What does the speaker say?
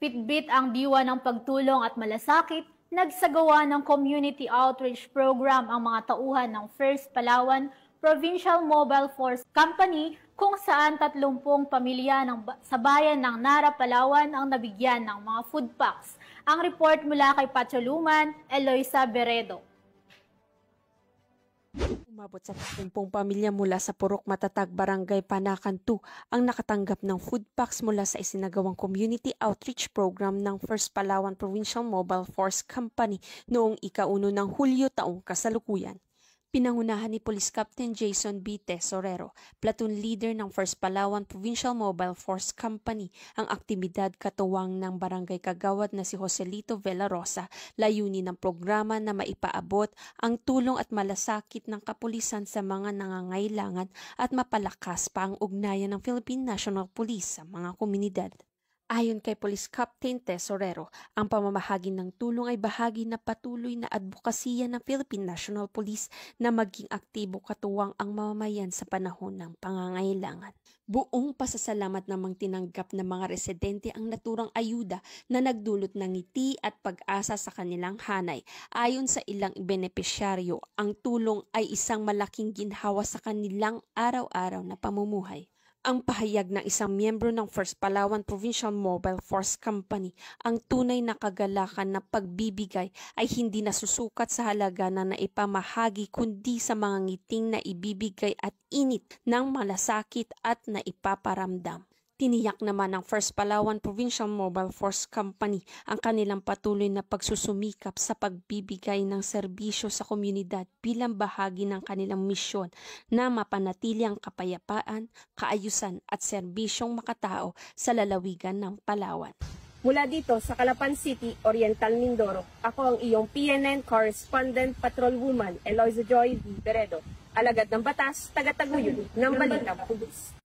Bitbit ang diwa ng pagtulong at malasakit, nagsagawa ng community outreach program ang mga tauhan ng First Palawan Provincial Mobile Force Company kung saan 30 pamilya sa bayan ng Nara, Palawan ang nabigyan ng mga food packs. Ang report mula kay Patcholuman, Eloisa Beredo. Umabot sa 30 pamilya mula sa Purok Matatag, Barangay Panacan 2 ang nakatanggap ng food packs mula sa isinagawang community outreach program ng First Palawan Provincial Mobile Force Company noong ika-1 ng Hulyo taong kasalukuyan. Pinangunahan ni Police Captain Jason B. Tesorero, platoon leader ng First Palawan Provincial Mobile Force Company, ang aktibidad katuwang ng Barangay Kagawad na si Joselito Villarosa, layunin ng programa na maipaabot ang tulong at malasakit ng kapulisan sa mga nangangailangan at mapalakas pa ang ugnayan ng Philippine National Police sa mga komunidad. Ayon kay Police Captain Tesorero, ang pamamahagi ng tulong ay bahagi na patuloy na advokasya ng Philippine National Police na maging aktibo katuwang ang mamamayan sa panahon ng pangangailangan. Buong pasasalamat namang tinanggap ng mga residente ang naturang ayuda na nagdulot ng ngiti at pag-asa sa kanilang hanay. Ayon sa ilang benepisyaryo, ang tulong ay isang malaking ginhawa sa kanilang araw-araw na pamumuhay. Ang pahayag ng isang miyembro ng First Palawan Provincial Mobile Force Company, ang tunay na kagalakan na pagbibigay ay hindi nasusukat sa halaga na naipamahagi kundi sa mga ngiting na ibibigay at init ng malasakit at naipaparamdam. Tiniyak naman ng First Palawan Provincial Mobile Force Company ang kanilang patuloy na pagsusumikap sa pagbibigay ng serbisyo sa komunidad bilang bahagi ng kanilang misyon na mapanatili ang kapayapaan, kaayusan at serbisyong makatao sa lalawigan ng Palawan. Mula dito sa Calapan City, Oriental Mindoro, ako ang iyong PNN Correspondent Patrolwoman Eloisa Joy V. Beredo, alagad ng batas, taga-taguyod ng Balitang Pulis.